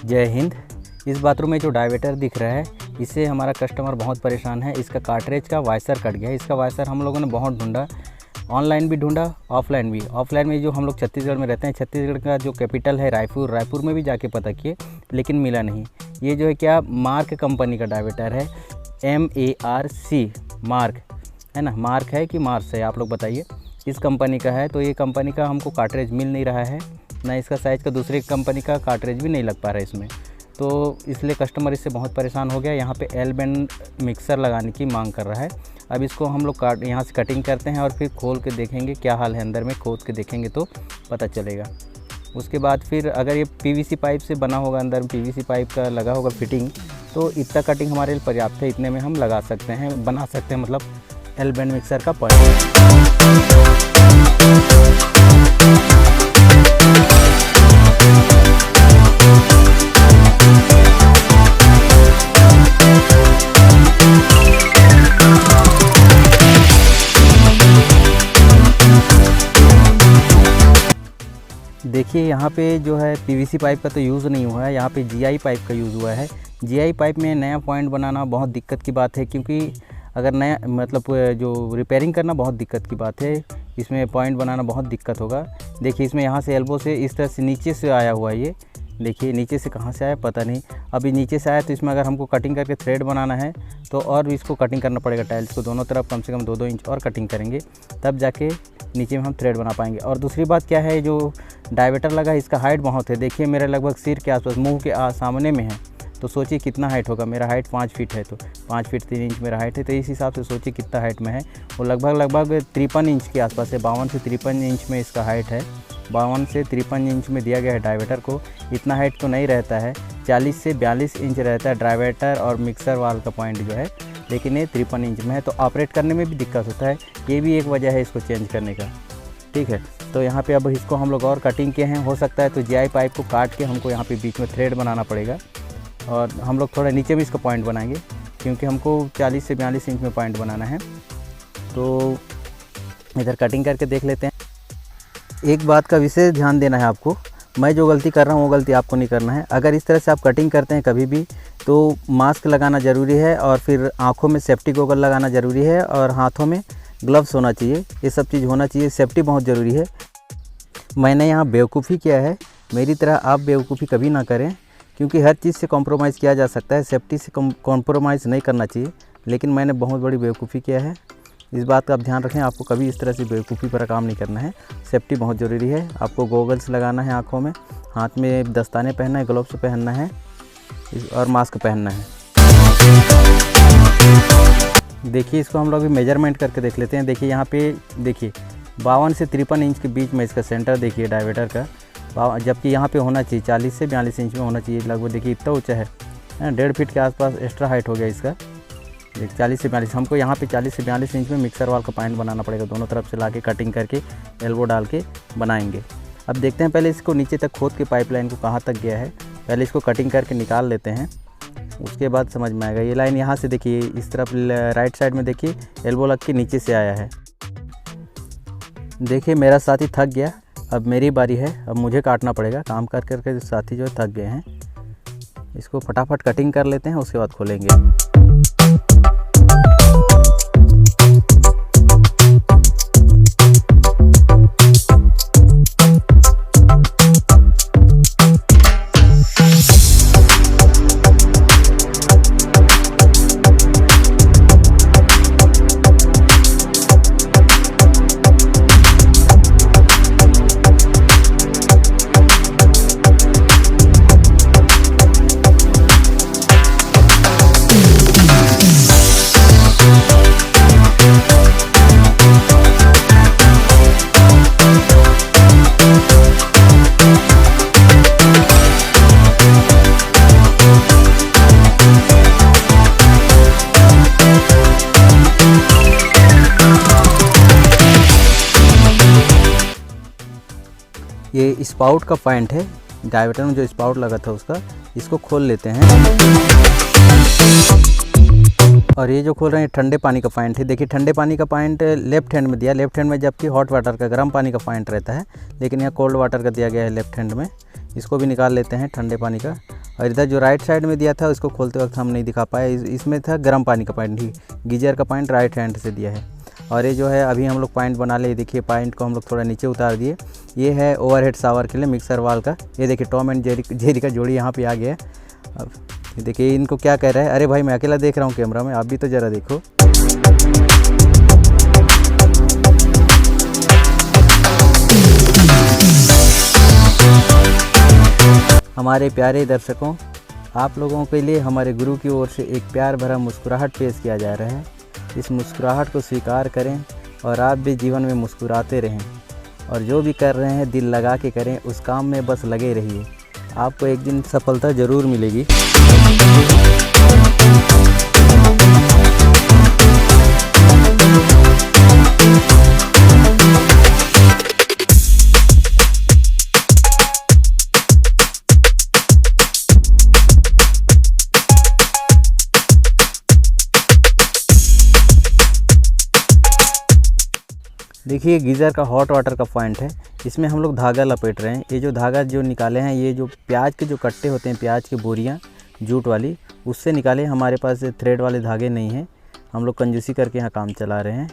जय हिंद। इस बाथरूम में जो डायवेटर दिख रहा है इससे हमारा कस्टमर बहुत परेशान है। इसका कार्ट्रेज का वाइसर कट गया है। इसका वाइसर हम लोगों ने बहुत ढूंढा, ऑनलाइन भी ढूंढा, ऑफलाइन भी। ऑफलाइन में जो हम लोग छत्तीसगढ़ में रहते हैं, छत्तीसगढ़ का जो कैपिटल है रायपुर में भी जाके पता किए लेकिन मिला नहीं। ये जो है क्या मार्क कंपनी का डायवेटर है, MARC, मार्क है ना, मार्क है कि मार्स है, आप लोग बताइए। इस कंपनी का है। तो ये कंपनी का हमको कार्ट्रेज मिल नहीं रहा है, ना इसका साइज़ का दूसरे कंपनी का कार्ट्रेज भी नहीं लग पा रहा है इसमें। तो इसलिए कस्टमर इससे बहुत परेशान हो गया। यहाँ पे एल बैंड मिक्सर लगाने की मांग कर रहा है। अब इसको हम लोग यहाँ से कटिंग करते हैं और फिर खोल के देखेंगे क्या हाल है अंदर में। खोद के देखेंगे तो पता चलेगा। उसके बाद फिर अगर ये PVC पाइप से बना होगा, अंदर PVC पाइप का लगा होगा फिटिंग, तो इतना कटिंग हमारे लिए पर्याप्त है। इतने में हम लगा सकते हैं, बना सकते हैं, मतलब एल बैंड मिक्सर का पॉइंट। देखिए यहाँ पे जो है PVC पाइप का तो यूज़ नहीं हुआ है, यहाँ पे GI पाइप का यूज़ हुआ है। GI पाइप में नया पॉइंट बनाना बहुत दिक्कत की बात है, क्योंकि अगर नया मतलब जो रिपेयरिंग करना बहुत दिक्कत की बात है। इसमें पॉइंट बनाना बहुत दिक्कत होगा। देखिए इसमें यहाँ से एल्बो से इस तरह से नीचे से आया हुआ है। ये देखिए नीचे से कहाँ से आया पता नहीं। अभी नीचे से आया तो इसमें अगर हमको कटिंग करके थ्रेड बनाना है तो और भी इसको कटिंग करना पड़ेगा। टाइल्स को दोनों तरफ कम से कम 2-2 इंच और कटिंग करेंगे, तब जाके नीचे में हम थ्रेड बना पाएंगे। और दूसरी बात क्या है, जो डायवेटर लगा है इसका हाइट बहुत है। देखिए मेरा लगभग सिर के आसपास, मुंह के सामने में है, तो सोचिए कितना हाइट होगा। मेरा हाइट 5 फीट है, तो 5 फीट 3 इंच मेरा हाइट है। तो इस हिसाब से सोचिए कितना हाइट में है। वो लगभग 53 इंच के आसपास है। 52 से 53 इंच में इसका हाइट है। 52 से 53 इंच में दिया गया है डायवेटर को। इतना हाइट तो नहीं रहता है, 40 से 42 इंच रहता है डायवेटर और मिक्सर वाल का पॉइंट जो है, लेकिन ये 53 इंच में है। तो ऑपरेट करने में भी दिक्कत होता है। ये भी एक वजह है इसको चेंज करने का, ठीक है। तो यहाँ पे अब इसको हम लोग और कटिंग किए हैं। हो सकता है तो GI पाइप को काट के हमको यहाँ पे बीच में थ्रेड बनाना पड़ेगा, और हम लोग थोड़ा नीचे भी इसका पॉइंट बनाएंगे, क्योंकि हमको 40 से 42 इंच में पॉइंट बनाना है। तो इधर कटिंग करके देख लेते हैं। एक बात का विशेष ध्यान देना है आपको, मैं जो गलती कर रहा हूँ वो गलती आपको नहीं करना है। अगर इस तरह से आप कटिंग करते हैं कभी भी, तो मास्क लगाना ज़रूरी है, और फिर आँखों में सेफ्टी गॉगल लगाना ज़रूरी है, और हाथों में ग्लव्स होना चाहिए। ये सब चीज़ होना चाहिए। सेफ्टी बहुत ज़रूरी है। मैंने यहाँ बेवकूफ़ी किया है, मेरी तरह आप बेवकूफ़ी कभी ना करें, क्योंकि हर चीज़ से कॉम्प्रोमाइज़ किया जा सकता है। सेफ्टी से कॉम्प्रोमाइज़ नहीं करना चाहिए, लेकिन मैंने बहुत बड़ी बेवकूफ़ी किया है। इस बात का आप ध्यान रखें। आपको कभी इस तरह से बेवकूफ़ी पर काम नहीं करना है। सेफ्टी बहुत ज़रूरी है। आपको गॉगल्स लगाना है आँखों में, हाथ में दस्ताने पहनना है, ग्लव्स पहनना है, और मास्क पहनना है। देखिए इसको हम लोग भी मेजरमेंट करके देख लेते हैं। देखिए यहाँ पे देखिए 52 से 53 इंच के बीच में इसका सेंटर देखिए डायवेटर का, जबकि यहाँ पे होना चाहिए 40 से 42 इंच में होना चाहिए लगभग। देखिए इतना ऊंचा है, 1.5 फीट के आसपास एक्स्ट्रा हाइट हो गया इसका। देखिए 40 से 42, हमको यहाँ पे 40 से 42 इंच में मिक्सर वाल का पॉइंट बनाना पड़ेगा। दोनों तरफ से लाके कटिंग करके एल्बो डाल के बनाएंगे। अब देखते हैं पहले इसको नीचे तक खोद के पाइपलाइन को कहाँ तक गया है। पहले इसको कटिंग करके निकाल लेते हैं, उसके बाद समझ में आएगा। ये लाइन यहाँ से देखिए इस तरफ राइट साइड में देखिए एल्बो लग के नीचे से आया है। देखिए मेरा साथी थक गया, अब मेरी बारी है। अब मुझे काटना पड़ेगा। काम कर करके साथी जो है थक गए हैं। इसको फटाफट कटिंग कर लेते हैं, उसके बाद खोलेंगे। ये स्पाउट का पॉइंट है, डायवेटर में जो स्पाउट लगा था उसका। इसको खोल लेते हैं, और ये जो खोल रहे हैं ठंडे पानी का पॉइंट है। देखिए ठंडे पानी का पॉइंट लेफ्ट हैंड में दिया, लेफ्ट हैंड में, जबकि हॉट वाटर का गर्म पानी का पॉइंट रहता है, लेकिन यहाँ कोल्ड वाटर का दिया गया है लेफ्ट हैंड में। इसको भी निकाल लेते हैं ठंडे पानी का। और इधर जो राइट साइड में दिया था उसको खोलते वक्त हम नहीं दिखा पाए, इसमें था गर्म पानी का पॉइंट ही, गीजर का पॉइंट राइट हैंड से दिया है। और ये जो है अभी हम लोग पॉइंट बना ले, देखिए पॉइंट को हम लोग थोड़ा नीचे उतार दिए। ये है ओवरहेड शावर के लिए मिक्सर वाल का। ये देखिए टॉम एंड जेरी का जोड़ी यहाँ पे आ गया है। अब देखिए इनको क्या कह रहा है, अरे भाई मैं अकेला देख रहा हूँ कैमरा में, आप भी तो ज़रा देखो। हमारे प्यारे दर्शकों, आप लोगों के लिए हमारे गुरु की ओर से एक प्यार भरा मुस्कुराहट पेश किया जा रहा है। इस मुस्कुराहट को स्वीकार करें और आप भी जीवन में मुस्कुराते रहें, और जो भी कर रहे हैं दिल लगा के करें, उस काम में बस लगे रहिए, आपको एक दिन सफलता ज़रूर मिलेगी। देखिए गीज़र का हॉट वाटर का पॉइंट है, इसमें हम लोग धागा लपेट रहे हैं। ये जो धागा जो निकाले हैं, ये जो प्याज के जो कट्टे होते हैं, प्याज की बोरियां जूट वाली, उससे निकाले। हमारे पास थ्रेड वाले धागे नहीं हैं, हम लोग कंजूसी करके यहाँ काम चला रहे हैं।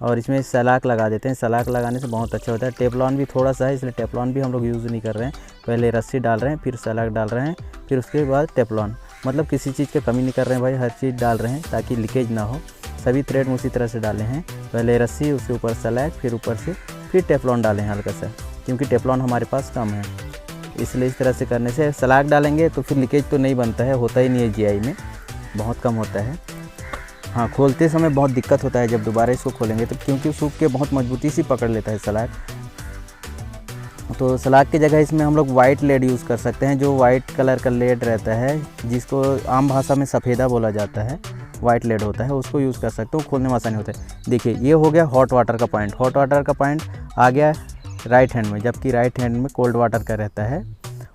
और इसमें सलाख लगा देते हैं, सलाख लगाने से बहुत अच्छा होता है। टेफ्लॉन भी थोड़ा सा है, इसलिए टेफ्लॉन भी हम लोग यूज़ नहीं कर रहे हैं। पहले रस्सी डाल रहे हैं, फिर सलाख डाल रहे हैं, फिर उसके बाद टेफ्लॉन। मतलब किसी चीज़ की कमी नहीं कर रहे हैं भाई, हर चीज़ डाल रहे हैं ताकि लीकेज ना हो। सभी थ्रेड उसी तरह से डाले हैं, पहले रस्सी, उसके ऊपर सलाख, फिर ऊपर से फिर टेफ्लॉन डालें हल्का सा, क्योंकि टेफ्लॉन हमारे पास कम है, इसलिए इस तरह से करने से सलाख डालेंगे तो फिर लीकेज तो नहीं बनता है, होता ही नहीं है जीआई में, बहुत कम होता है। हाँ, खोलते समय बहुत दिक्कत होता है जब दोबारा इसको खोलेंगे तो, क्योंकि सूख के बहुत मजबूती से पकड़ लेता है सलाख। तो सलाख की जगह इसमें हम लोग वाइट लेड यूज़ कर सकते हैं, जो वाइट कलर का लेड रहता है, जिसको आम भाषा में सफ़ेदा बोला जाता है, वाइट लेड होता है, उसको यूज़ कर सकते हो, खोलने में आसानी होता है। देखिए ये हो गया हॉट वाटर का पॉइंट। हॉट वाटर का पॉइंट आ गया राइट हैंड में, जबकि राइट हैंड में कोल्ड वाटर का रहता है,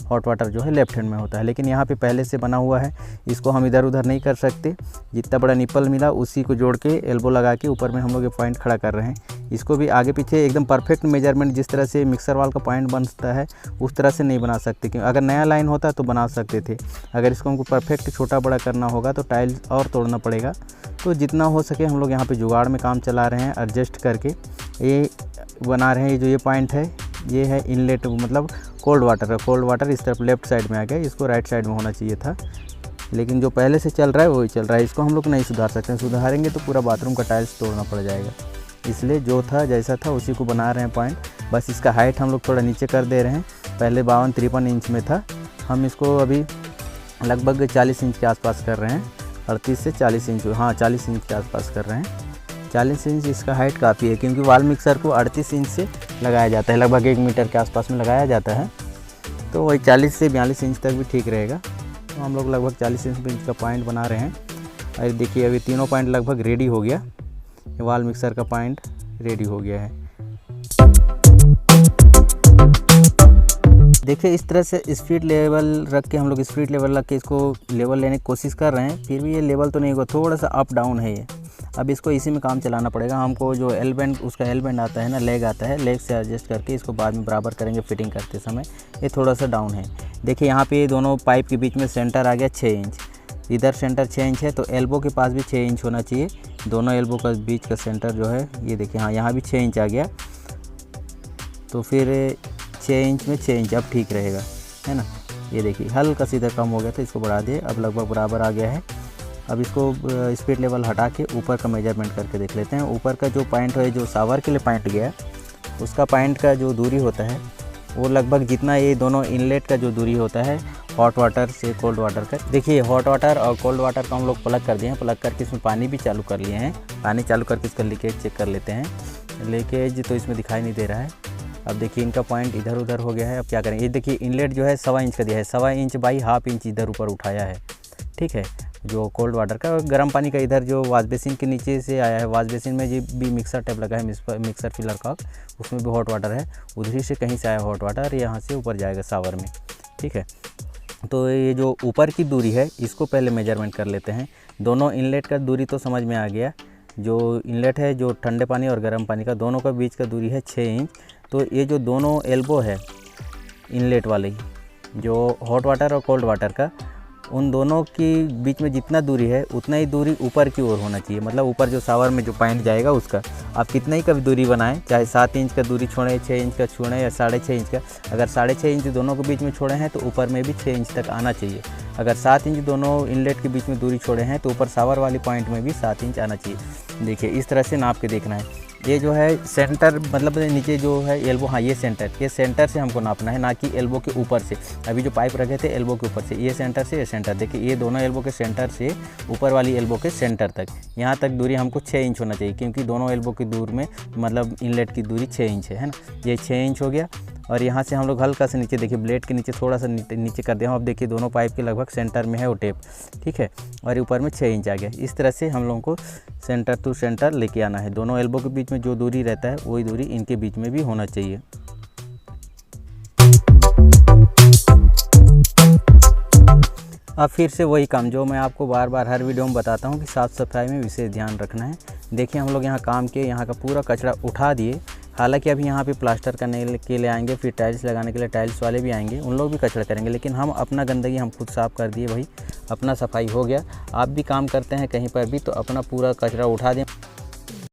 हॉट वाटर जो है लेफ्ट हैंड में होता है। लेकिन यहाँ पे पहले से बना हुआ है, इसको हम इधर उधर नहीं कर सकते। जितना बड़ा निप्पल मिला उसी को जोड़ के एल्बो लगा के ऊपर में हम लोग ये पॉइंट खड़ा कर रहे हैं। इसको भी आगे पीछे एकदम परफेक्ट मेजरमेंट, जिस तरह से मिक्सर वाल का पॉइंट बनता है उस तरह से नहीं बना सकते, क्योंकि अगर नया लाइन होता तो बना सकते थे। अगर इसको हमको परफेक्ट छोटा बड़ा करना होगा तो टाइल्स और तोड़ना पड़ेगा। तो जितना हो सके हम लोग यहाँ पे जुगाड़ में काम चला रहे हैं, एडजस्ट करके ये बना रहे हैं। जो ये पॉइंट है, ये है इनलेट, मतलब कोल्ड वाटर है। कोल्ड वाटर इस तरफ लेफ्ट साइड में आ गया, इसको राइट साइड में होना चाहिए था, लेकिन जो पहले से चल रहा है वही चल रहा है। इसको हम लोग नहीं सुधार सकते हैं, सुधारेंगे तो पूरा बाथरूम का टाइल्स तोड़ना पड़ जाएगा। इसलिए जो था जैसा था उसी को बना रहे हैं पॉइंट। बस इसका हाइट हम लोग थोड़ा नीचे कर दे रहे हैं। पहले 52-53 इंच में था, हम इसको अभी लगभग 40 इंच के आसपास कर रहे हैं, 38 से 40 इंच, हाँ 40 इंच के आसपास कर रहे हैं। 40 इंच इसका हाइट काफ़ी है, क्योंकि वाल मिक्सर को 38 इंच से लगाया जाता है, लगभग 1 मीटर के आसपास में लगाया जाता है। तो वही 40 से 42 इंच तक भी ठीक रहेगा। तो हम लोग लगभग 40 इंच का पॉइंट बना रहे हैं। और देखिए अभी तीनों पॉइंट लगभग रेडी हो गया, वाल मिक्सर का पॉइंट रेडी हो गया है। देखिए इस तरह से स्पीड लेवल रख के हम लोग स्पीड लेवल रख के इसको लेवल लेने की कोशिश कर रहे हैं, फिर भी ये लेवल तो नहीं होगा, थोड़ा सा अप डाउन है ये। अब इसको इसी में काम चलाना पड़ेगा हमको। जो एल बैंड, उसका एल बैंड आता है ना, लेग आता है, लेग से एडजस्ट करके इसको बाद में बराबर करेंगे फिटिंग करते समय। ये थोड़ा सा डाउन है। देखिए यहाँ पे दोनों पाइप के बीच में सेंटर आ गया 6 इंच, इधर सेंटर 6 इंच है, तो एल्बो के पास भी 6 इंच होना चाहिए। दोनों एल्बो का बीच का सेंटर जो है, ये देखिए, हाँ यहाँ भी 6 इंच आ गया, तो फिर 6 इंच में 6 इंच अब ठीक रहेगा, है ना। ये देखिए हल्का सीधा कम हो गया था, इसको बढ़ा दिए, अब लगभग बराबर आ गया है। अब इसको स्पीड लेवल हटा के ऊपर का मेजरमेंट करके देख लेते हैं। ऊपर का जो पॉइंट है, जो शावर के लिए पॉइंट गया, उसका पॉइंट का जो दूरी होता है वो लगभग जितना ये दोनों इनलेट का जो दूरी होता है हॉट वाटर से कोल्ड वाटर का। देखिए हॉट वाटर और कोल्ड वाटर का हम लोग प्लग कर दिए हैं, प्लग करके इसमें पानी भी चालू कर लिए हैं। पानी चालू करके इसका लीकेज चेक कर लेते हैं। लीकेज तो इसमें दिखाई नहीं दे रहा है। अब देखिए इनका पॉइंट इधर उधर हो गया है। अब क्या करेंगे, ये देखिए इनलेट जो है 1.25 इंच का दिया है, 1.25 इंच बाई 1/2 इंच इधर ऊपर उठाया है, ठीक है। जो कोल्ड वाटर का, गर्म पानी का इधर जो वाश बेसिन के नीचे से आया है, वाश बेसिन में ये भी मिक्सर टैप लगा है, मिक्सर फिलर का, उसमें भी हॉट वाटर है, उधर से कहीं से आया हॉट वाटर, यहाँ से ऊपर जाएगा शावर में, ठीक है। तो ये जो ऊपर की दूरी है इसको पहले मेजरमेंट कर लेते हैं। दोनों इनलेट का दूरी तो समझ में आ गया। जो इनलेट है, जो ठंडे पानी और गर्म पानी का, दोनों का बीच का दूरी है 6 इंच। तो ये जो दोनों एल्बो है इनलेट वाले, जो हॉट वाटर और कोल्ड वाटर का, उन दोनों की बीच में जितना दूरी है उतना ही दूरी ऊपर की ओर होना चाहिए। मतलब ऊपर जो शावर में जो पॉइंट जाएगा उसका आप कितना ही कभी दूरी बनाएं, चाहे 7 इंच का दूरी छोड़ें, 6 इंच का छोड़ें या 6.5 इंच का। अगर 6.5 इंच दोनों के बीच में छोड़े हैं तो ऊपर में भी 6 इंच तक आना चाहिए। अगर 7 इंच दोनों इनलेट के बीच में दूरी छोड़े हैं तो ऊपर शावर वाली पॉइंट में भी 7 इंच आना चाहिए। देखिए इस तरह से नाप के देखना है। ये जो है सेंटर, मतलब नीचे जो है एल्बो, हाँ ये सेंटर से हमको नापना है, ना कि एल्बो के ऊपर से। अभी जो पाइप रखे थे एल्बो के ऊपर से, ये सेंटर से ये सेंटर, देखिए ये दोनों एल्बो के सेंटर से ऊपर वाली एल्बो के सेंटर तक, यहाँ तक दूरी हमको 6 इंच होना चाहिए, क्योंकि दोनों एल्बो की दूर में मतलब इनलेट की दूरी 6 इंच है ना। ये 6 इंच हो गया। और यहाँ से हम लोग हल्का सा नीचे, देखिए ब्लेड के नीचे थोड़ा सा नीचे कर दिया हूँ। अब देखिए दोनों पाइप के लगभग सेंटर में है वो टेप, ठीक है, और ऊपर में 6 इंच आ गया। इस तरह से हम लोगों को सेंटर टू सेंटर लेके आना है। दोनों एल्बो के बीच में जो दूरी रहता है वही दूरी इनके बीच में भी होना चाहिए। अब फिर से वही काम जो मैं आपको बार बार हर वीडियो में बताता हूँ कि साफ़ सफाई में विशेष ध्यान रखना है। देखिए हम लोग यहाँ काम किए, यहाँ का पूरा कचरा उठा दिए। हालांकि अभी यहाँ पे प्लास्टर करने के लिए आएंगे, फिर टाइल्स लगाने के लिए टाइल्स वाले भी आएंगे, उन लोग भी कचरा करेंगे, लेकिन हम अपना गंदगी हम खुद साफ़ कर दिए भाई, अपना सफाई हो गया। आप भी काम करते हैं कहीं पर भी तो अपना पूरा कचरा उठा दें।